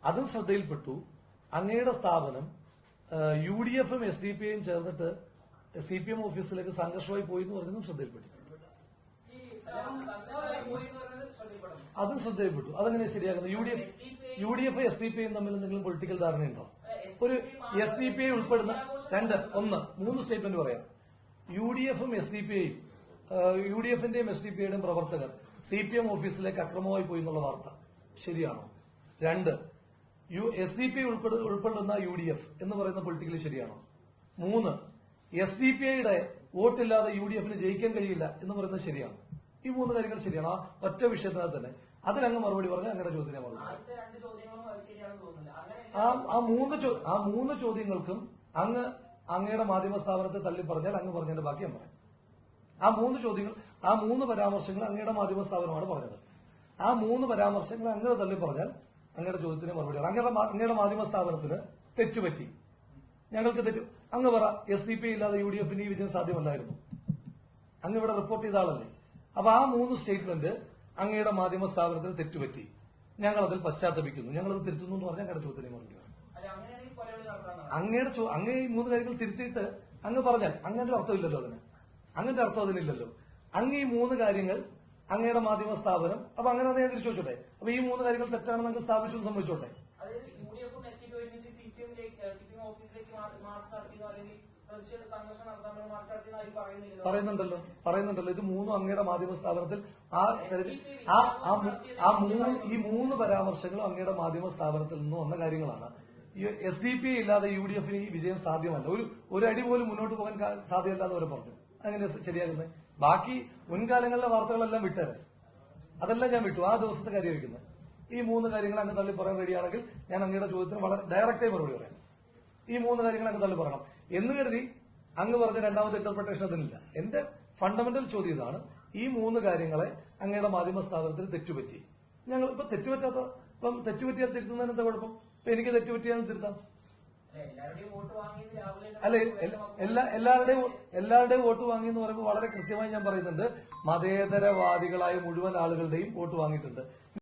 അതും ശ്രദ്ധയിൽപ്പെട്ടു. അങ്ങയുടെ സ്ഥാപനം UDF-ഉം SDPI-യും ചേർന്നിട്ട് CPM ഓഫീസിലേക്ക് സംഘർഷമായി പോയി എന്ന് പറഞ്ഞതും ശ്രദ്ധയിൽപ്പെട്ടു. അതും ശ്രദ്ധയിൽപ്പെട്ടു. അതെങ്ങനെ ശരിയാക്കുന്നത്? UDF SDPI തമ്മിൽ എന്തെങ്കിലും പൊളിറ്റിക്കൽ ധാരണയുണ്ടോ? ഒരു SDPI ഉൾപ്പെടുന്ന മൂന്ന് സ്റ്റേറ്റ്മെന്റ് പറയാം. UDF-ഉം SDPI-യും UDF-ന്റെയും SDPI-യുടെയും പ്രവർത്തകർ CPM ഓഫീസിലേക്ക് അക്രമമായി പോയി എന്നുള്ള വാർത്ത ശരിയാണോ? SDPI ഉൾപ്പെടുന്ന UDF എന്ന് പറയുന്ന പൊളിറ്റിക്കലി ശരിയാണോ? 3, SDPI-യുടെ വോട്ടില്ലാതെ UDF-ന് ജയിക്കാൻ കഴിയില്ല എന്ന് പറയുന്നത് ശരിയാണ്. ഈ 3 കാര്യങ്ങൾ ശരിയാണ്. ആ ഒറ്റ വിഷയത്തിനകത്ത് തന്നെ അതിനങ്ങ് മറുപടി പറഞ്ഞാൽ അങ്ങയുടെ ചോദ്യത്തിന് മറുപടി. ആ മൂന്ന് ചോദ്യങ്ങൾക്കും അങ്ങയുടെ മാധ്യമ സ്ഥാപനത്തെ തള്ളി പറഞ്ഞാൽ അങ്ങ് പറഞ്ഞതിന്റെ ബാക്കി ഞാൻ പറയാം. ആ മൂന്ന് പരാമർശങ്ങൾ അങ്ങയുടെ മാധ്യമ സ്ഥാപനമാണ് പറഞ്ഞത്. ആ 3 പരാമർശങ്ങൾ അങ്ങനെ തള്ളി പറഞ്ഞാൽ അങ്ങയുടെ ചോദ്യത്തിന് മറുപടി പറയാം. അങ്ങയുടെ മാധ്യമ സ്ഥാപനത്തിന് തെറ്റുപറ്റി, ഞങ്ങൾക്ക് തെറ്റു. അങ്ങ് പറ, SDPI ഇല്ലാതെ UDF-ന് ഈ വിജയം സാധ്യമല്ലായിരുന്നു. അങ്ങ് ഇവിടെ റിപ്പോർട്ട് ചെയ്ത ആളല്ലേ? അപ്പൊ ആ 3 സ്റ്റേറ്റ്മെന്റ് അങ്ങയുടെ മാധ്യമ സ്ഥാപനത്തിന് തെറ്റുപറ്റി, ഞങ്ങളതിൽ പശ്ചാത്തപിക്കുന്നു, ഞങ്ങളത് തിരുത്തുന്നു എന്ന് പറഞ്ഞാൽ അങ്ങയുടെ ചോദ്യത്തിന് മറുപടി പറയാം. അങ്ങേ ഈ 3 കാര്യങ്ങൾ തിരുത്തിയിട്ട് അങ്ങ് പറഞ്ഞാൽ അങ്ങന്റെ അർത്ഥമില്ലല്ലോ അതിന്. അങ്ങന്റെ അർത്ഥം അതിനില്ലല്ലോ. അങ്ങ് ഈ 3 കാര്യങ്ങൾ അങ്ങയുടെ മാധ്യമ സ്ഥാപനം, അപ്പൊ അങ്ങനെ ഞാൻ തിരിച്ചു വെച്ചോട്ടെ. അപ്പൊ ഈ 3 കാര്യങ്ങൾ തെറ്റാണെന്ന് അങ്ങ് സ്ഥാപിച്ചു സംഭവിച്ചോട്ടെ. പറയുന്നുണ്ടല്ലോ ഇത് 3 അങ്ങയുടെ മാധ്യമ സ്ഥാപനത്തിൽ ഈ 3 പരാമർശങ്ങളും അങ്ങയുടെ മാധ്യമ സ്ഥാപനത്തിൽ നിന്ന് വന്ന കാര്യങ്ങളാണ്. SDPI ഇല്ലാതെ UDF-ന് ഈ വിജയം സാധ്യമല്ല, ഒരു അടി പോലും മുന്നോട്ട് പോകാൻ സാധ്യമല്ലാതെ അവരെ പറഞ്ഞു. അങ്ങനെ ശരിയാകുന്നത്. ബാക്കി മുൻകാലങ്ങളിലെ വാർത്തകളെല്ലാം വിട്ടേരെ, അതെല്ലാം ഞാൻ വിട്ടു. ആ ദിവസത്തെ കാര്യം വയ്ക്കുന്നത്. ഈ 3 കാര്യങ്ങൾ അങ്ങ് തള്ളി പറയാൻ റെഡിയാണെങ്കിൽ ഞാൻ അങ്ങയുടെ ചോദ്യത്തിന് വളരെ ഡയറക്റ്റായി മറുപടി പറയാം. ഈ 3 കാര്യങ്ങൾ അങ്ങ് തള്ളി പറയണം എന്ന് കരുതി അങ്ങ് പറഞ്ഞ രണ്ടാമത്തെ ഇന്റർപ്രിട്ടേഷൻ അതിനില്ല. എന്റെ ഫണ്ടമെന്റൽ ചോദ്യം ഇതാണ്. ഈ 3 കാര്യങ്ങളെ അങ്ങയുടെ മാധ്യമ സ്ഥാപനത്തിൽ തെറ്റുപറ്റി. ഞങ്ങൾ ഇപ്പൊ തെറ്റുപറ്റിയാൽ തിരുത്തുന്നതിന് എന്താ കുഴപ്പം? ഇപ്പൊ എനിക്ക് തെറ്റുപറ്റിയാൽ തിരുത്താം. അല്ലെ, എല്ലാവരുടെയും വോട്ട് വാങ്ങി എന്ന് പറയുമ്പോൾ വളരെ കൃത്യമായി ഞാൻ പറയുന്നുണ്ട്, മതേതരവാദികളായ മുഴുവൻ ആളുകളുടെയും വോട്ട് വാങ്ങിയിട്ടുണ്ട്.